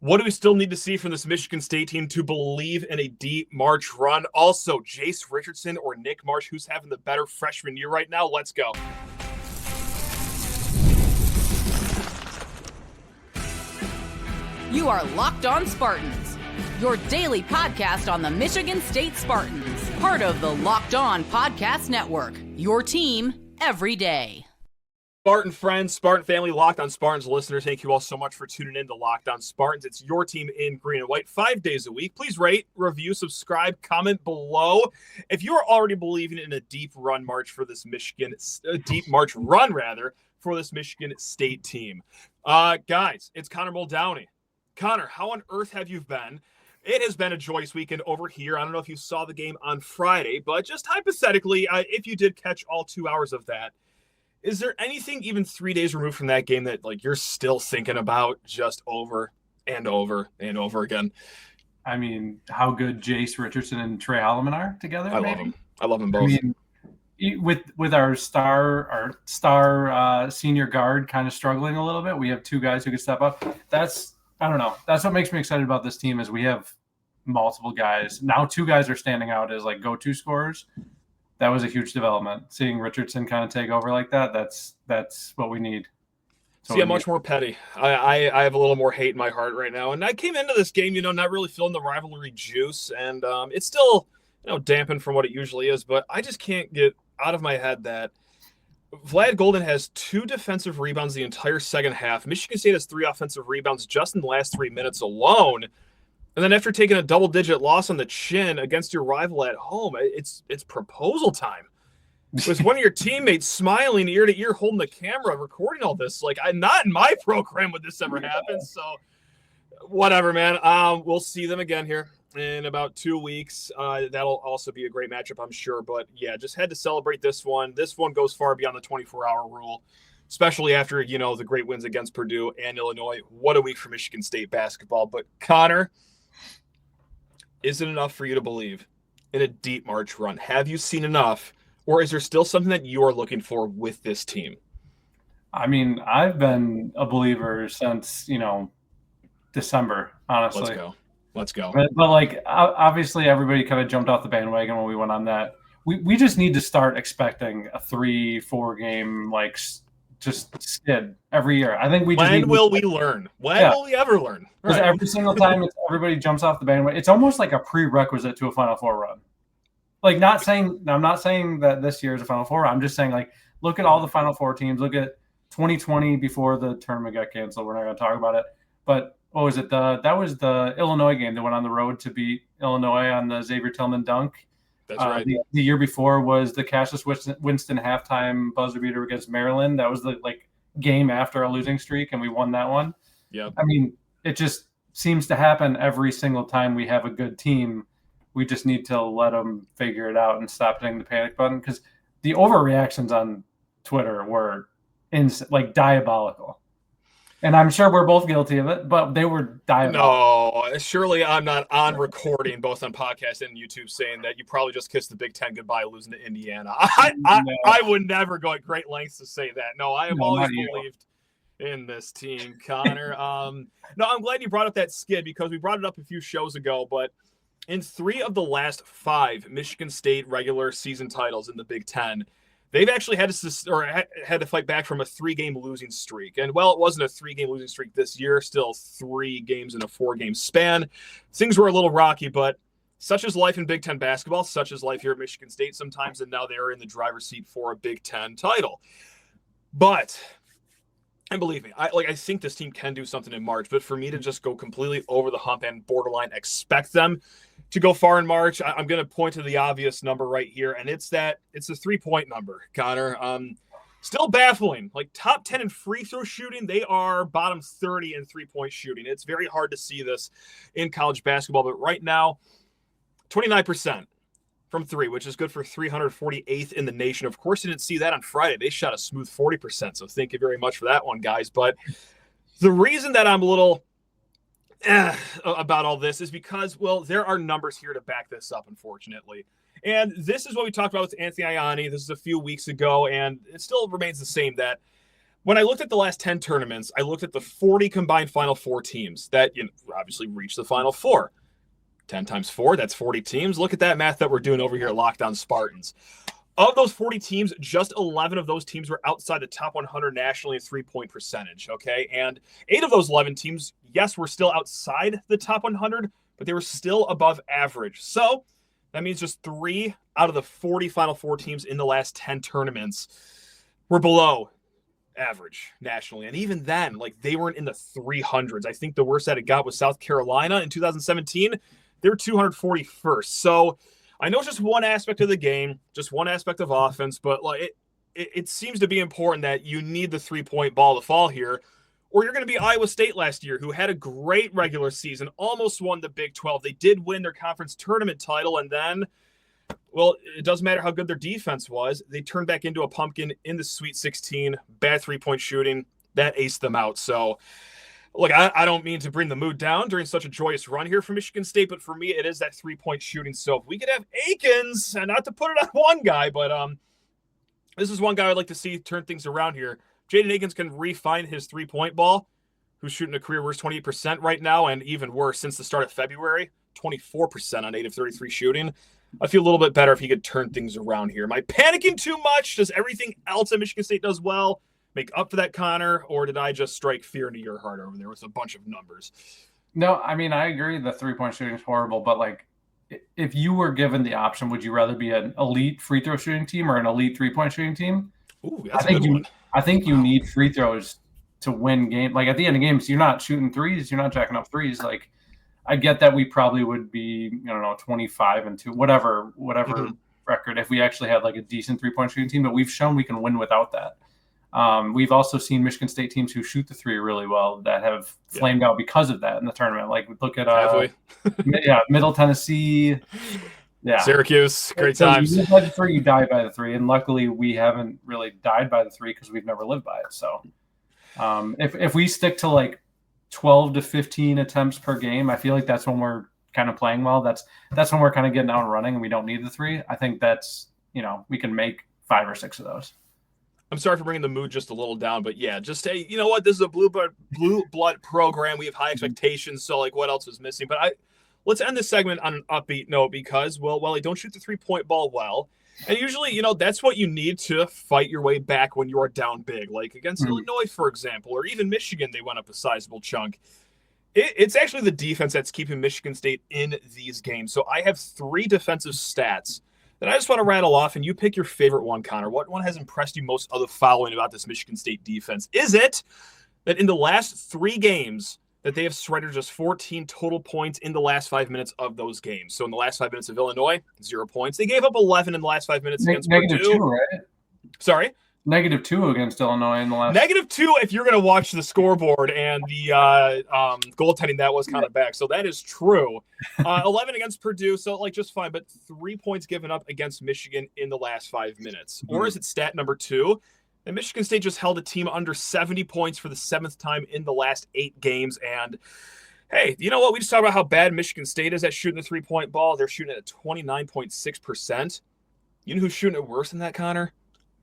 What do we still need to see from this Michigan State team to believe in a deep March run? Also, Jase Richardson or Nick Marsh, who's having the better freshman year right now? Let's go. You are Locked On Spartans, your daily podcast on the Michigan State Spartans, part of the Locked On Podcast Network, your team every day. Spartan friends, Spartan family, Locked On Spartans listeners, thank you all so much for tuning in to Locked On Spartans. It's your team in green and white 5 days a week. Please rate, review, subscribe, comment below. If you are already believing in a deep run march for this Michigan, for this Michigan State team. Guys, it's Connor Muldowney. Connor, how on earth have you been? It has been a joyous weekend over here. I don't know if you saw the game on Friday, but just hypothetically, if you did catch all 2 hours of that, is there anything even 3 days removed from that game that you're still thinking about just over and over and over again? I mean, how good Jase Richardson and Trey Holloman are together. I love them. I love them both. I mean, with our star senior guard kind of struggling a little bit, we have two guys who can step up. I don't know. That's what makes me excited about this team is we have multiple guys. Now two guys are standing out as go-to scorers. That was a huge development. Seeing Richardson kind of take over like that, that's what we need. See, I'm much more petty. I have a little more hate in my heart right now. And I came into this game, not really feeling the rivalry juice. And it's still, dampened from what it usually is. But I just can't get out of my head that Vlad Golden has 2 defensive rebounds the entire second half. Michigan State has 3 offensive rebounds just in the last 3 minutes alone. And then after taking a double-digit loss on the chin against your rival at home, it's proposal time. With one of your teammates smiling ear to ear, holding the camera, recording all this. Not in my program would this ever happen. So, whatever, man. We'll see them again here in about 2 weeks. That'll also be a great matchup, I'm sure. But, yeah, just had to celebrate this one. This one goes far beyond the 24-hour rule, especially after, the great wins against Purdue and Illinois. What a week for Michigan State basketball. But, Connor, is it enough for you to believe in a deep March run? Have you seen enough, or is there still something that you are looking for with this team? I mean, I've been a believer since, December, honestly. Let's go. But obviously everybody kind of jumped off the bandwagon when we went on that. We just need to start expecting a 3-4 game, just skid every year. I think we just When will we learn? When will we ever learn? Because every single time everybody jumps off the bandwagon, it's almost like a prerequisite to a Final Four run. I'm not saying that this year is a Final Four. I'm just saying, look at all the Final Four teams. Look at 2020 before the tournament got canceled. We're not going to talk about it. But what was it? That was the Illinois game that went on the road to beat Illinois on the Xavier Tillman dunk. That's right. The year before was the Cassius Winston halftime buzzer beater against Maryland. That was the game after a losing streak, and we won that one. Yeah. I mean, it just seems to happen every single time we have a good team. We just need to let them figure it out and stop hitting the panic button, because the overreactions on Twitter were diabolical. And I'm sure we're both guilty of it, but they were diabolical. No, surely I'm not on recording, both on podcast and YouTube, saying that you probably just kissed the Big Ten goodbye losing to Indiana. I would never go at great lengths to say that. No, I have always believed in this team, Connor. No, I'm glad you brought up that skid, because we brought it up a few shows ago, but in 3 of the last 5 Michigan State regular season titles in the Big Ten, they've actually had to fight back from a 3-game losing streak. And while it wasn't a 3-game losing streak this year, still 3 games in a 4-game span. Things were a little rocky, but such is life in Big Ten basketball, such is life here at Michigan State sometimes, and now they're in the driver's seat for a Big Ten title. But, and believe me, I think this team can do something in March, but for me to just go completely over the hump and borderline expect them to go far in March, I'm going to point to the obvious number right here, and it's the 3-point number, Connor. Still baffling. Top 10 in free throw shooting, they are bottom 30 in 3-point shooting. It's very hard to see this in college basketball, but right now, 29% from 3, which is good for 348th in the nation. Of course, you didn't see that on Friday. They shot a smooth 40%, so thank you very much for that one, guys. But the reason that I'm a little about all this is because, there are numbers here to back this up, unfortunately. And this is what we talked about with Anthony Ianni. This is a few weeks ago, and it still remains the same, that when I looked at the last 10 tournaments, I looked at the 40 combined Final Four teams that obviously reached the Final Four. 10 times 4, that's 40 teams. Look at that math that we're doing over here at Lockdown Spartans. Of those 40 teams, just 11 of those teams were outside the top 100 nationally in three-point percentage, okay? And 8 of those 11 teams, yes, were still outside the top 100, but they were still above average. So that means just 3 out of the 40 Final Four teams in the last 10 tournaments were below average nationally. And even then, like, they weren't in the 300s. I think the worst that it got was South Carolina in 2017. They were 241st. So I know it's just one aspect of the game, just one aspect of offense, but like it seems to be important that you need the three-point ball to fall here, or you're going to be Iowa State last year, who had a great regular season, almost won the Big 12. They did win their conference tournament title, and then, well, it doesn't matter how good their defense was. They turned back into a pumpkin in the Sweet 16, bad three-point shooting. That aced them out. So, look, I don't mean to bring the mood down during such a joyous run here for Michigan State, but for me, it is that three-point shooting. So if we could have Akins, and not to put it on one guy, but this is one guy I'd like to see turn things around here. Jaden Akins can refine his three-point ball, who's shooting a career worst 28% right now, and even worse since the start of February, 24% on 8 of 33 shooting. I feel a little bit better if he could turn things around here. Am I panicking too much? Does everything else that Michigan State does well make up for that, Connor, or did I just strike fear into your heart over there with a bunch of numbers? No, I mean, I agree the three-point shooting is horrible, but like, if you were given the option, would you rather be an elite free throw shooting team or an elite three-point shooting team? Ooh, that's a good one. I think you need free throws to win game. Like, at the end of games, you're not shooting threes, you're not jacking up threes. Like, I get that we probably would be, 25-2, whatever record, if we actually had like a decent three-point shooting team, but we've shown we can win without that. We've also seen Michigan State teams who shoot the three really well that have flamed out because of that in the tournament. Like, look at Middle Tennessee, Syracuse, great times. You live by the three, you die by the three, and luckily we haven't really died by the three because we've never lived by it. So, if we stick to like 12 to 15 attempts per game, I feel like that's when we're kind of playing well. That's when we're kind of getting out and running, and we don't need the three. I think that's we can make 5 or 6 of those. I'm sorry for bringing the mood just a little down, but yeah, just hey, you know what? This is a blue blood program. We have high expectations, so like, what else is missing? But let's end this segment on an upbeat note because, well, I don't shoot the three-point ball well, and usually, that's what you need to fight your way back when you are down big, like against Illinois, for example, or even Michigan. They went up a sizable chunk. It's actually the defense that's keeping Michigan State in these games. So I have 3 defensive stats that I just want to rattle off, and you pick your favorite one, Connor. What one has impressed you most of the following about this Michigan State defense? Is it that in the last 3 games that they have surrendered just 14 total points in the last 5 minutes of those games? So in the last 5 minutes of Illinois, 0 points. They gave up 11 in the last 5 minutes against Purdue. -2, right? Sorry? -2 against Illinois in the last. -2 if you're going to watch the scoreboard and the goaltending that was kind of back. So that is true. 11 against Purdue, so like just fine. But 3 points given up against Michigan in the last 5 minutes. Or is it stat number 2? And Michigan State just held a team under 70 points for the 7th time in the last 8 games. And hey, you know what? We just talked about how bad Michigan State is at shooting the three-point ball. They're shooting at 29.6%. You know who's shooting it worse than that, Connor?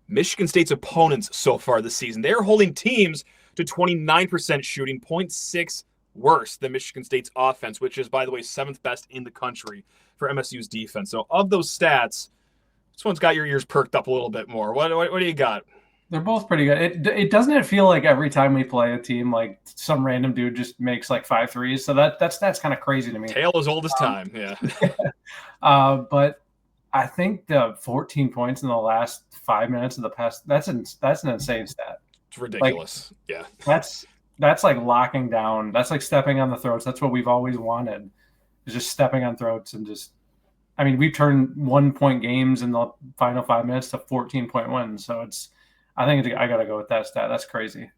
Michigan State's opponents so far this season. They're holding teams to 29% shooting, 0.6 worse than Michigan State's offense, which is, by the way, 7th best in the country for MSU's defense. So of those stats, this one's got your ears perked up a little bit more. What do you got? They're both pretty good. It doesn't feel like every time we play a team, like some random dude just makes like 5 threes. So that's kind of crazy to me. Tale as old as time, yeah. But I think the 14 points in the last 5 minutes of the past, that's an insane stat. It's ridiculous. Like, yeah. That's like locking down. That's like stepping on the throats. That's what we've always wanted, is just stepping on throats and just, I mean, we've turned 1-point games in the final 5 minutes to 14-point wins. So I think I got to go with that stat. That's crazy.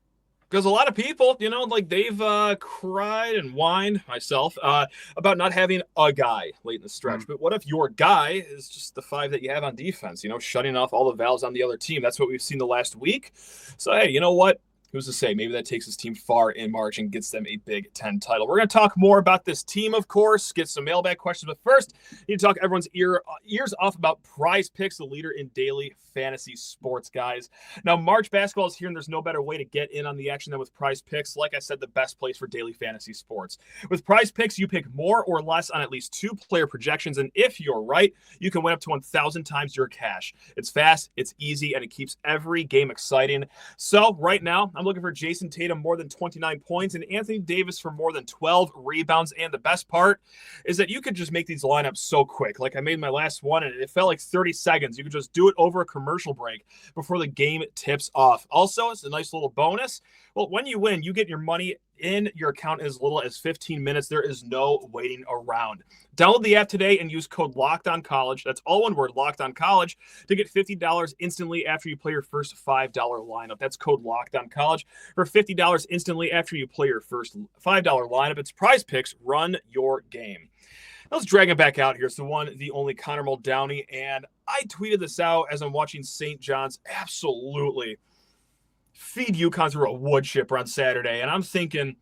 Because a lot of people, like they've cried and whined, myself, about not having a guy late in the stretch. But what if your guy is just the 5 that you have on defense, shutting off all the valves on the other team? That's what we've seen the last week. So, hey, you know what? who's to say? Maybe that takes his team far in March and gets them a Big Ten title. We're going to talk more about this team, of course, get some mailbag questions. But first, I need to talk everyone's ears off about PrizePicks, the leader in daily fantasy sports, guys. Now, March basketball is here, and there's no better way to get in on the action than with PrizePicks. Like I said, the best place for daily fantasy sports. With PrizePicks, you pick more or less on at least 2 player projections, and if you're right, you can win up to 1,000 times your cash. It's fast, it's easy, and it keeps every game exciting. So right now, I'm looking for Jason Tatum more than 29 points and Anthony Davis for more than 12 rebounds. And the best part is that you could just make these lineups so quick. Like I made my last one and it felt like 30 seconds. You could just do it over a commercial break before the game tips off. Also, it's a nice little bonus. Well, when you win, you get your money in your account in as little as 15 minutes. There is no waiting around. Download the app today and use code LOCKEDONCollege. That's all one word, LOCKEDONCollege, to get $50 instantly after you play your first $5 lineup. That's code LOCKEDONCollege for $50 instantly after you play your first $5 lineup. It's PrizePicks. Run your game. Let's drag it back out here. It's the one, the only Connor Muldowney, and I tweeted this out as I'm watching St. John's absolutely feed UConn through a wood chipper on Saturday. And I'm thinking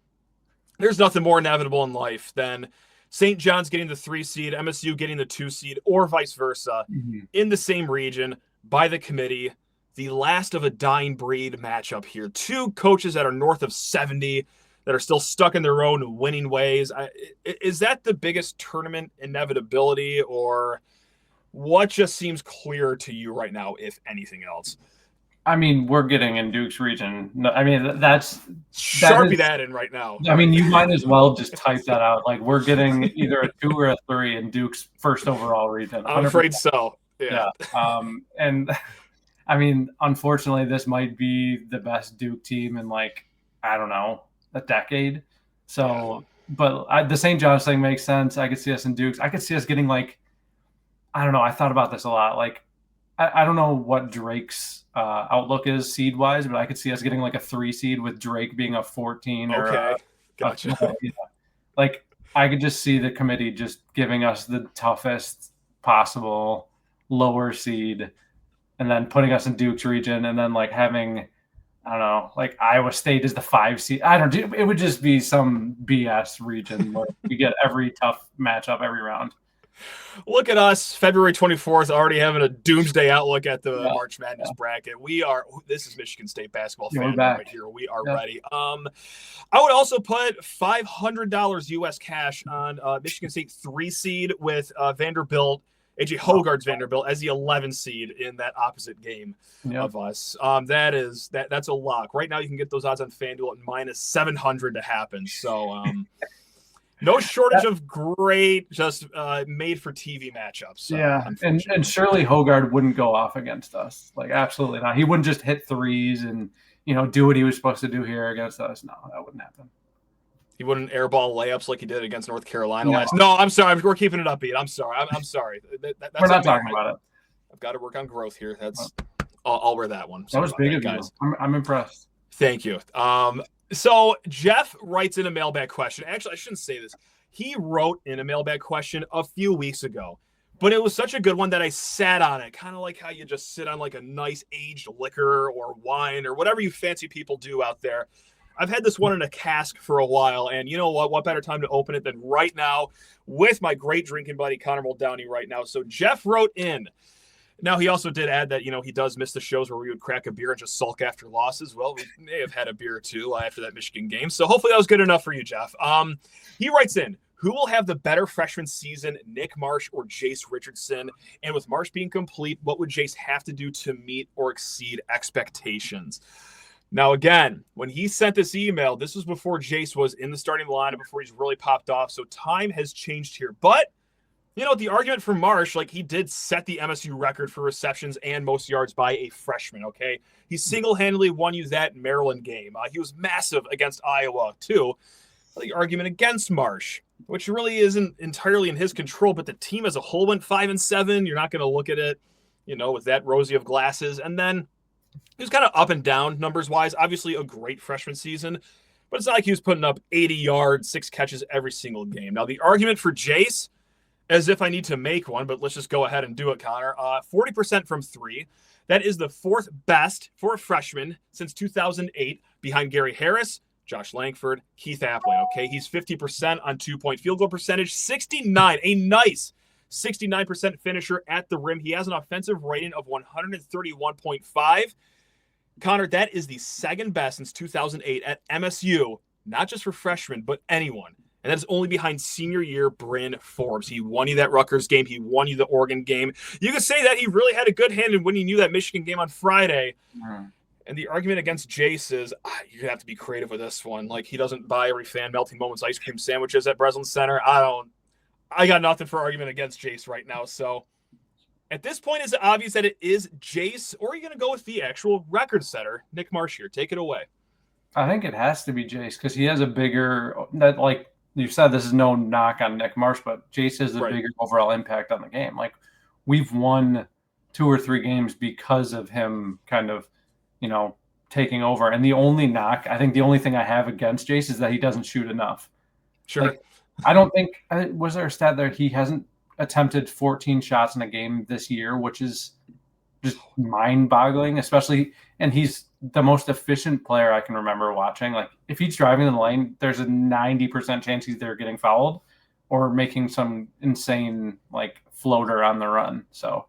there's nothing more inevitable in life than St. John's getting the 3 seed, MSU getting the 2 seed, or vice versa in the same region by the committee. The last of a dying breed matchup here. 2 coaches that are north of 70 that are still stuck in their own winning ways. Is that the biggest tournament inevitability, or what just seems clear to you right now, if anything else? I mean, we're getting in Duke's region. No, I mean, that's Sharpie that in right now. I mean, you might as well just type that out. Like, we're getting either a 2 or a 3 in Duke's first overall region. 100%. I'm afraid so. Yeah. And I mean, unfortunately, this might be the best Duke team in, like, I don't know, a decade. So, but the St. John's thing makes sense. I could see us in Duke's. I could see us getting, like, I don't know. I thought about this a lot. Like, I don't know what Drake's outlook is seed wise, but I could see us getting like a 3 seed with Drake being a 14. Okay, gotcha. Like, I could just see the committee just giving us the toughest possible lower seed, and then putting us in Duke's region, and then like having, I don't know, like Iowa State is the 5 seed. It would just be some BS region where we get every tough matchup every round. Look at us, February 24th, already having a doomsday outlook at the March Madness bracket. This is Michigan State basketball fan right here. We are ready. I would also put $500 US cash on Michigan State 3 seed with Vanderbilt, AJ Hogarth's Vanderbilt, as the 11 seed in that opposite game of us. That's a lock. Right now you can get those odds on FanDuel at -700 to happen. So no shortage of great, just made for TV matchups. And surely Hogarth wouldn't go off against us. Like, absolutely not. He wouldn't just hit threes and do what he was supposed to do here against us. No, that wouldn't happen. He wouldn't airball layups like he did against North Carolina last. No, I'm sorry. We're keeping it upbeat. I'm sorry. I'm sorry. We're not talking about it. I've got to work on growth here. I'll wear that one. That was big of you, guys. I'm impressed. Thank you. So Jeff writes in a mailbag question. Actually, I shouldn't say this. He wrote in a mailbag question a few weeks ago, but it was such a good one that I sat on it, kind of like how you just sit on like a nice aged liquor or wine or whatever you fancy people do out there. I've had this one in a cask for a while, and you know what? What better time to open it than right now with my great drinking buddy Connor Muldowney right now. So Jeff wrote in. Now, he also did add that, he does miss the shows where we would crack a beer and just sulk after losses. Well, we may have had a beer or two after that Michigan game. So hopefully that was good enough for you, Jeff. He writes in, who will have the better freshman season, Nick Marsh or Jase Richardson? And with Marsh being complete, what would Jase have to do to meet or exceed expectations? Now, again, when he sent this email, this was before Jase was in the starting lineup, before he's really popped off. So time has changed here. But the argument for Marsh, like, he did set the MSU record for receptions and most yards by a freshman, okay? He single-handedly won you that Maryland game. He was massive against Iowa, too. The argument against Marsh, which really isn't entirely in his control, but the team as a whole went 5-7. You're not going to look at it, with that rosy of glasses. And then he was kind of up and down numbers-wise. Obviously, a great freshman season, but it's not like he was putting up 80 yards, 6 catches every single game. Now, the argument for Jase, as if I need to make one, but let's just go ahead and do it, Connor. 40% from three. That is the fourth best for a freshman since 2008, behind Gary Harris, Josh Langford, Keith Appling. Okay, he's 50% on 2-point field goal percentage, 69, a nice 69% finisher at the rim. He has an offensive rating of 131.5. Connor, that is the second best since 2008 at MSU, not just for freshmen, but anyone. And that is only behind senior year Bryn Forbes. He won you that Rutgers game. He won you the Oregon game. You could say that he really had a good hand in winning you that Michigan game on Friday. And the argument against Jase is you're going to have to be creative with this one. Like, he doesn't buy every fan Melting Moments ice cream sandwiches at Breslin Center. I got nothing for argument against Jase right now. So at this point, is it obvious that it is Jase, or are you going to go with the actual record setter, Nick Marsh here? Take it away. I think it has to be Jase because he has a bigger, like you said, this is no knock on Nick Marsh, but Jase has a bigger overall impact on the game. Like, we've won 2 or 3 games because of him kind of, taking over. And the only knock, I think the only thing I have against Jase is that he doesn't shoot enough. Sure. Like, I don't think, was there a stat there? He hasn't attempted 14 shots in a game this year, which is just mind-boggling, especially, and he's the most efficient player I can remember watching. Like, if he's driving in the lane, there's a 90% chance he's there getting fouled or making some insane, like, floater on the run. So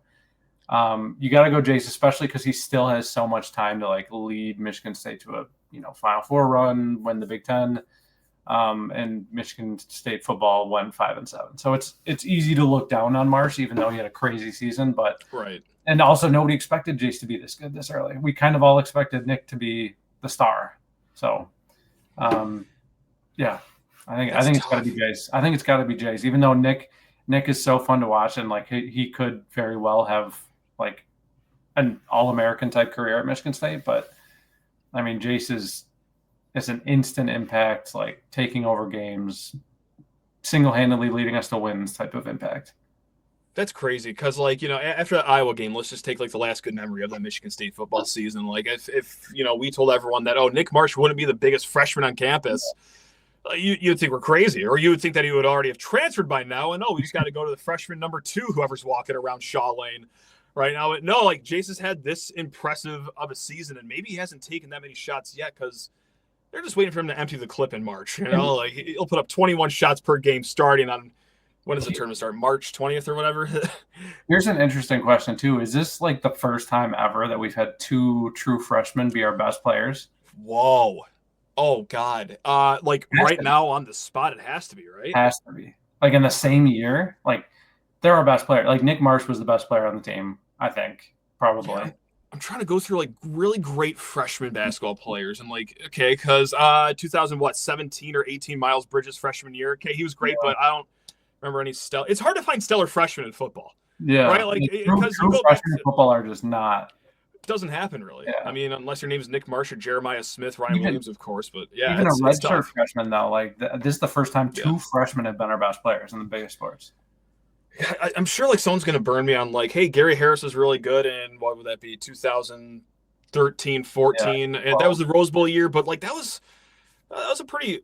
you got to go Jase, especially because he still has so much time to, like, lead Michigan State to a, Final Four run, win the Big Ten. And Michigan State football went 5-7. So it's easy to look down on Marsh, even though he had a crazy season. But and also nobody expected Jase to be this good this early. We kind of all expected Nick to be the star. So, yeah, I think it's got to be Jase. I think it's got to be Jase, even though Nick is so fun to watch, and like he could very well have like an All-American type career at Michigan State. But I mean, Jase is an instant impact, like taking over games, single-handedly leading us to wins type of impact. That's crazy because, like, after the Iowa game, let's just take, like, the last good memory of that Michigan State football season. Like, if we told everyone that, Nick Marsh wouldn't be the biggest freshman on campus, you'd think we're crazy. Or you would think that he would already have transferred by now. And, we just got to go to the freshman number 2, whoever's walking around Shaw Lane right now. But no, like, Jase has had this impressive of a season, and maybe he hasn't taken that many shots yet because they're just waiting for him to empty the clip in March. Like, he'll put up 21 shots per game starting on, when does the tournament start? March 20th or whatever? Here's an interesting question, too. Is this, like, the first time ever that we've had 2 true freshmen be our best players? Whoa. Oh, God. Like, right now on the spot, it has to be, right? Has to be. Like, in the same year? Like, they're our best player. Like, Nick Marsh was the best player on the team, I think, probably. Yeah. I'm trying to go through, like, really great freshman basketball players. And, like, okay, because 2017 or 18 Miles Bridges freshman year. Okay, he was great, but I don't remember any stellar. It's hard to find stellar freshmen in football. Yeah. Right? Like, because true freshmen in football are just not. It doesn't happen, really. Yeah. I mean, unless your name is Nick Marsh or Jeremiah Smith, Ryan Williams, of course. But, yeah. Even a redshirt freshman, though, like, this is the first time 2 freshmen have been our best players in the biggest sports. I'm sure, like, someone's going to burn me on, like, hey, Gary Harris is really good in, what would that be, 2013, 14. Yeah. And that was the Rose Bowl year. But, like, that was a pretty,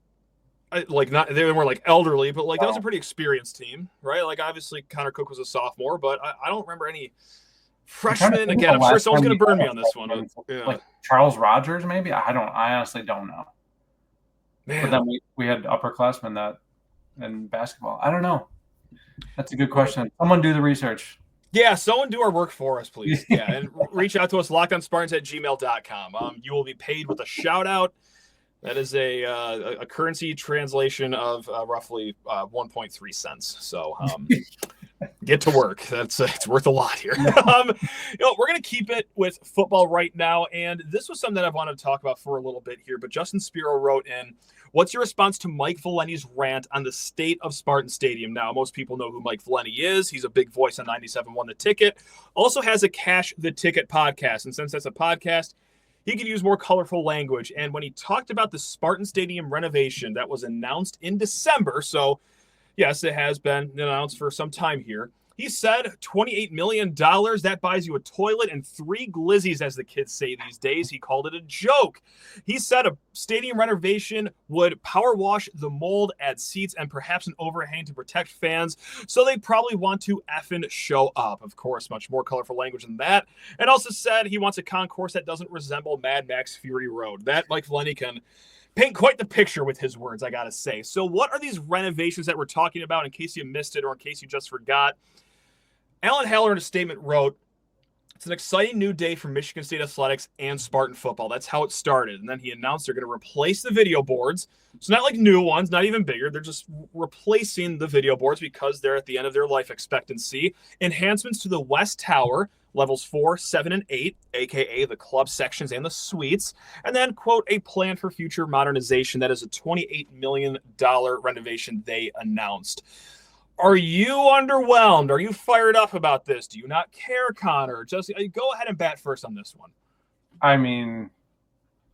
like, not, they weren't, like, elderly, but, like, that was a pretty experienced team, right? Like, obviously, Connor Cook was a sophomore, but I don't remember any freshmen. Again, I'm sure someone's going to burn me on this one. Yeah. Like, Charles Rogers, maybe? I honestly don't know. Man. But then we had upperclassmen that in basketball. I don't know. That's a good question. Someone do the research. Yeah, someone do our work for us, please. Yeah, and reach out to us, lockedonspartans@gmail.com. You will be paid with a shout-out. That is a currency translation of roughly 1.3 cents. So get to work. It's worth a lot here. We're going to keep it with football right now, and this was something that I've wanted to talk about for a little bit here, but Justin Spiro wrote in, what's your response to Mike Valenti's rant on the state of Spartan Stadium? Now, most people know who Mike Valenti is. He's a big voice on 97.1 The Ticket. Also has a Cash the Ticket podcast, and since that's a podcast, he could use more colorful language. And when he talked about the Spartan Stadium renovation that was announced in December, so yes, it has been announced for some time here, He said $28 million, that buys you a toilet and 3 glizzies, as the kids say these days. He called it a joke. He said a stadium renovation would power wash the mold, add seats, and perhaps an overhang to protect fans, so they probably want to effing show up. Of course, much more colorful language than that. And also said he wants a concourse that doesn't resemble Mad Max Fury Road. That Mike Valenti can paint quite the picture with his words, I gotta say. So what are these renovations that we're talking about, in case you missed it or in case you just forgot? Alan Haller in a statement wrote, "It's an exciting new day for Michigan State athletics and Spartan football." That's how it started. And then he announced they're going to replace the video boards. So not like new ones, not even bigger. They're just replacing the video boards because they're at the end of their life expectancy. Enhancements to the West Tower, levels 4, 7, and 8, a.k.a. the club sections and the suites. And then, quote, a plan for future modernization. That is a $28 million renovation they announced. Are you underwhelmed? Are you fired up about this? Do you not care, Connor? Just go ahead and bat first on this one. I mean,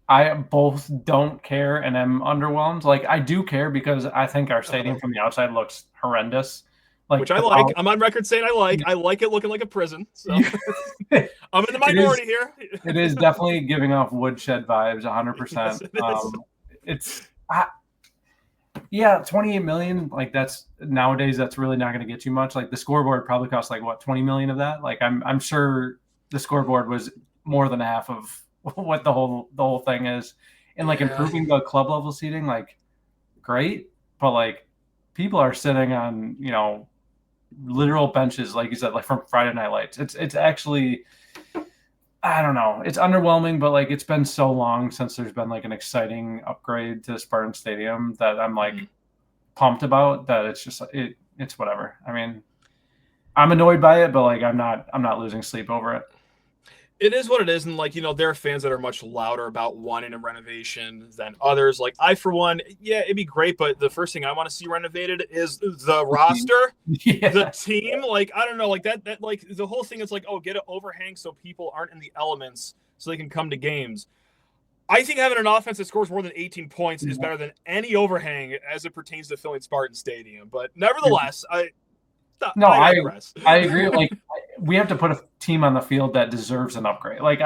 I both don't care and am underwhelmed. Like, I do care because I think our stadium from the outside looks horrendous. Like, which I like. I'm on record saying I like. I like it looking like a prison. So I'm in the minority here. It is definitely giving off woodshed vibes, 100%. Yes, yeah, $28 million. Like, that's nowadays, that's really not going to get you much. Like, the scoreboard probably costs like what, $20 million of that. Like, I'm sure the scoreboard was more than half of what the whole thing is. And like improving the club level seating, like, great, but like people are sitting on, you know, literal benches, like you said, like from Friday Night Lights. It's actually, I don't know. It's underwhelming, but like it's been so long since there's been like an exciting upgrade to the Spartan Stadium that I'm like pumped about, that it's just it's whatever. I mean, I'm annoyed by it, but like I'm not losing sleep over it. It is what it is, and like, you know, there are fans that are much louder about wanting a renovation than others. Like, I, for one, yeah, it'd be great, but the first thing I want to see renovated is the roster, the team. Like, I don't know, like that like the whole thing is like, oh, get an overhang so people aren't in the elements so they can come to games. I think having an offense that scores more than 18 points is better than any overhang as it pertains to filling Spartan Stadium. But nevertheless, I agree. Like, we have to put a team on the field that deserves an upgrade. Like,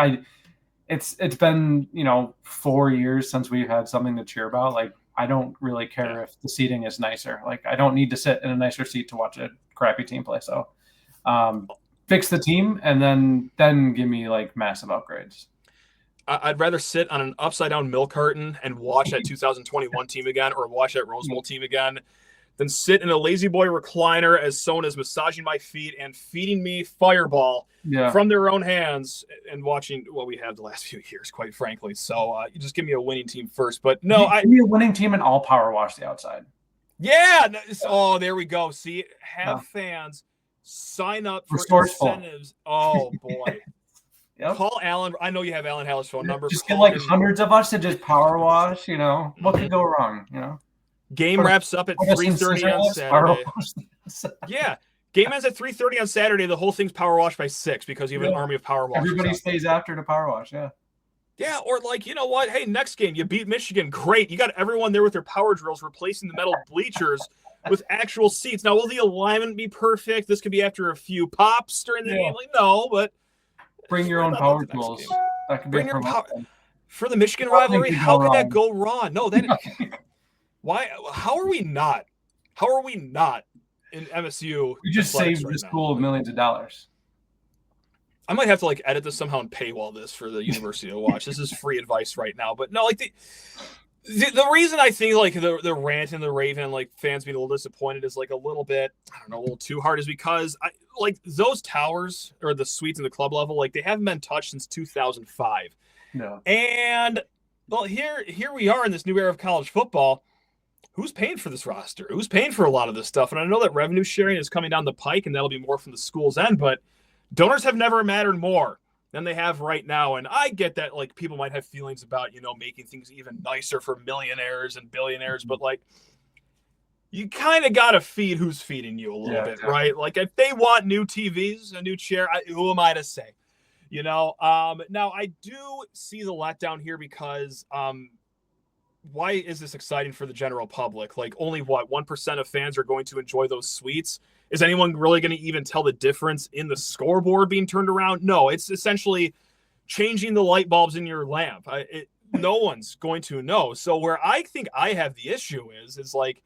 it's been, you know, 4 years since we've had something to cheer about. Like, I don't really care if the seating is nicer. Like, I don't need to sit in a nicer seat to watch a crappy team play. So, fix the team and then give me like massive upgrades. I'd rather sit on an upside down milk carton and watch that 2021 team again, or watch that Rose Bowl team again, than sit in a lazy boy recliner as someone is massaging my feet and feeding me Fireball from their own hands and watching what we have the last few years, quite frankly. So you just give me a winning team first. But no, give me a winning team and all power wash the outside. Yeah. Oh, there we go. See, have fans sign up for incentives. Oh, boy. Yep. Call Alan. I know you have Alan Haller's phone number. Just get like hundreds of us to just power wash, you know. What could go wrong, you know? Game wraps up at 3:30 on Saturday. Yeah. Game ends at 3:30 on Saturday. The whole thing's power wash by 6 because you have an army of power washers. Everybody stays after to power wash, Yeah, or like, you know what? Hey, next game, you beat Michigan. Great. You got everyone there with their power drills, replacing the metal bleachers with actual seats. Now, will the alignment be perfect? This could be after a few pops during the game. Like, no, but bring your own power tools. That could bring your power for the Michigan rivalry. How could that go wrong? No, that why? How are we not in MSU? We just saved the school millions of dollars. I might have to like edit this somehow and paywall this for the university to watch. This is free advice right now. But no, like the reason I think like the rant and the Raven and like fans being a little disappointed is like a little bit, I don't know, a little too hard, is because I like those towers or the suites in the club level, like they haven't been touched since 2005. No. And well, here we are in this new era of college football. Who's paying for this roster? Who's paying for a lot of this stuff? And I know that revenue sharing is coming down the pike, and that'll be more from the school's end, but donors have never mattered more than they have right now. And I get that like people might have feelings about, you know, making things even nicer for millionaires and billionaires, but like you kind of got to feed who's feeding you a little bit, right? Like if they want new TVs, a new chair, who am I to say? You know, now I do see the letdown here because why is this exciting for the general public? Like, only what, 1% of fans are going to enjoy those suites? Is anyone really going to even tell the difference in the scoreboard being turned around? No, it's essentially changing the light bulbs in your lamp. No one's going to know. So where I think I have the issue is like,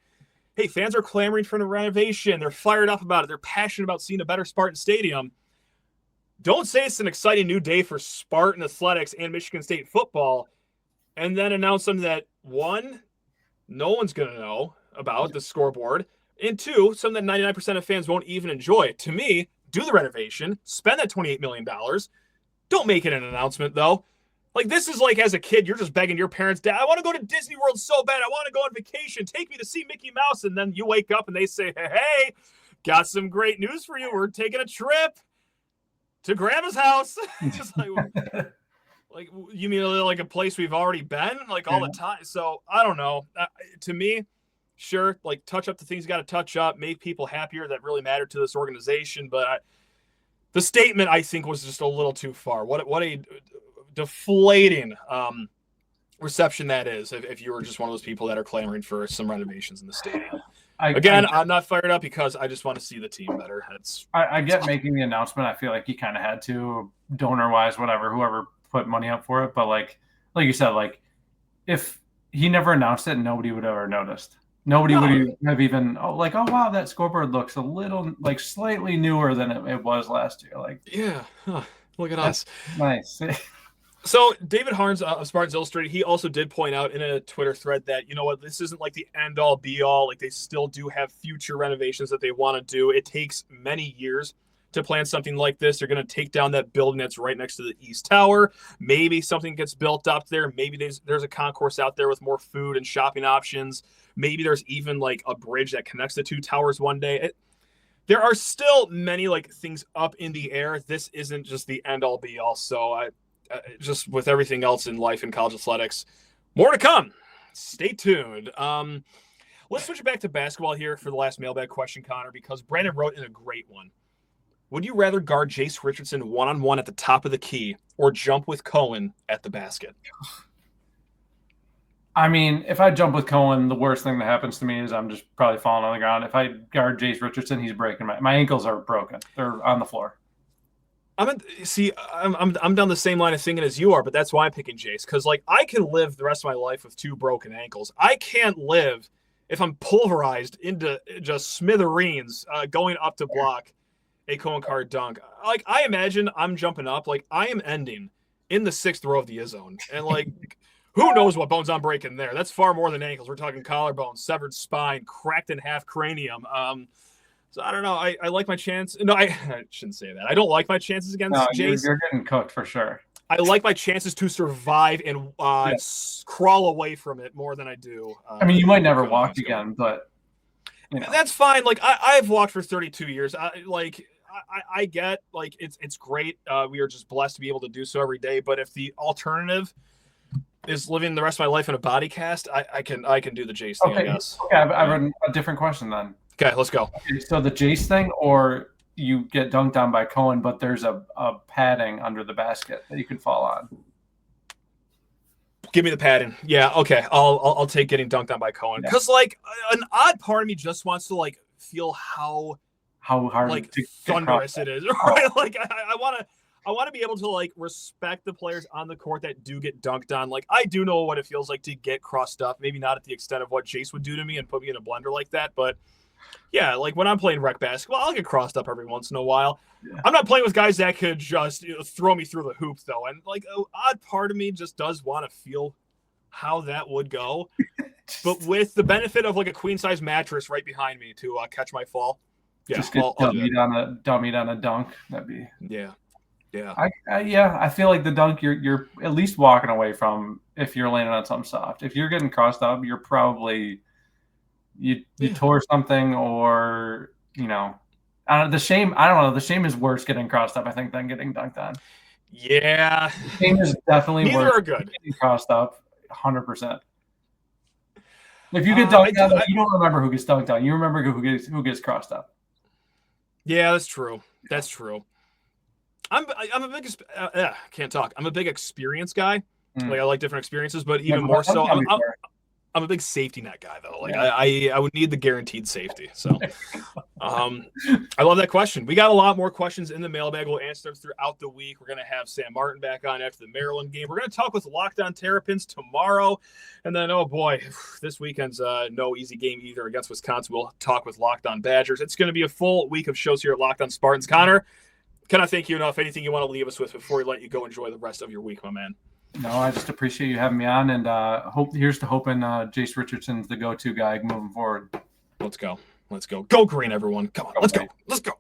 hey, fans are clamoring for the renovation. They're fired up about it. They're passionate about seeing a better Spartan Stadium. Don't say it's an exciting new day for Spartan athletics and Michigan State football, and then announce something that, one, no one's going to know about the scoreboard, and two, something that 99% of fans won't even enjoy. To me, do the renovation, spend that $28 million. Don't make it an announcement, though. Like, this is like, as a kid, you're just begging your parents, Dad, I want to go to Disney World so bad. I want to go on vacation. Take me to see Mickey Mouse. And then you wake up and they say, hey, got some great news for you. We're taking a trip to Grandma's house. Just like, you mean like a place we've already been, like, all the time? So I don't know. To me, sure, like, touch up the things you got to touch up, make people happier that really matter to this organization. But the statement, I think, was just a little too far. What a deflating reception that is, if you were just one of those people that are clamoring for some renovations in the stadium. I'm not fired up because I just want to see the team better. I get making the announcement. I feel like he kind of had to, donor-wise, whatever, whoever put money up for it. But like you said, like, if he never announced it, nobody would have ever noticed. Nobody would have even, oh, wow, that scoreboard looks a little, like, slightly newer than it was last year. Like, yeah, look at us. Nice. So David Harns of Spartans Illustrated, he also did point out in a Twitter thread that, you know what, this isn't like the end-all, be-all. Like, they still do have future renovations that they want to do. It takes many years to plan something like this. They're going to take down that building that's right next to the East Tower. Maybe something gets built up there. Maybe there's a concourse out there with more food and shopping options. Maybe there's even like a bridge that connects the two towers one day. There are still many like things up in the air. This isn't just the end-all, be-all. So just with everything else in life and college athletics, more to come. Stay tuned. Let's switch it back to basketball here for the last mailbag question, Connor, because Brandon wrote in a great one. Would you rather guard Jase Richardson one-on-one at the top of the key or jump with Cohen at the basket? I mean, if I jump with Cohen, the worst thing that happens to me is I'm just probably falling on the ground. If I guard Jase Richardson, he's breaking my ankles are broken. They're on the floor. I'm down the same line of thinking as you are, but that's why I'm picking Jase, because like I can live the rest of my life with two broken ankles. I can't live if I'm pulverized into just smithereens going up to block a Cohen card dunk. Like, I imagine I'm jumping up, like I am ending in the 6th row of the zone, and like who knows what bones I'm breaking there. That's far more than ankles. We're talking collarbone, severed spine, cracked in half cranium. So I don't know. I like my chance. No, I shouldn't say that. I don't like my chances against Jase. You're getting cooked for sure. I like my chances to survive and crawl away from it more than I do. I mean, you might never walk again, but you know. That's fine. Like I've walked for 32 years. I get like it's great. We are just blessed to be able to do so every day. But if the alternative is living the rest of my life in a body cast, I can do the Jase thing, I guess. Okay, I've a different question then. Okay, let's go. Okay, so the Jase thing, or you get dunked on by Cohen, but there's a padding under the basket that you can fall on. Give me the padding. Yeah, okay. I'll take getting dunked on by Cohen, because like an odd part of me just wants to like feel how hard, like, thunderous it is, right? Like I want to be able to like respect the players on the court that do get dunked on. Like, I do know what it feels like to get crossed up, maybe not at the extent of what Jase would do to me and put me in a blender like that, but yeah, like when I'm playing rec basketball, I'll get crossed up every once in a while. Yeah. I'm not playing with guys that could just throw me through the hoop, though. And like an odd part of me just does want to feel how that would go, but with the benefit of like a queen size mattress right behind me to catch my fall. Yeah, just get dummied on a dunk. That'd be yeah. I feel like the dunk you're at least walking away from if you're landing on something soft. If you're getting crossed up, you're probably you tore something, or the shame. I don't know. The shame is worse getting crossed up, I think, than getting dunked on. Yeah, the shame is definitely neither worse are good. Getting crossed up, 100%. If you get dunked on, you don't remember who gets dunked on. You remember who gets crossed up. Yeah, that's true. That's true. I'm a big can't talk. I'm a big experience guy. Like I like different experiences, but even more so, I'm a big safety net guy though. Like I would need the guaranteed safety. So I love that question. We got a lot more questions in the mailbag. We'll answer them throughout the week. We're going to have Sam Martin back on after the Maryland game. We're going to talk with Locked On Terrapins tomorrow. And then, oh boy, this weekend's no easy game either against Wisconsin. We'll talk with Locked On Badgers. It's going to be a full week of shows here at Locked On Spartans. Connor, cannot thank you enough. Anything you want to leave us with before we let you go enjoy the rest of your week, my man? No, I just appreciate you having me on, and here's to hoping Jase Richardson's the go-to guy moving forward. Let's go. Go green, everyone. Come on, let's go.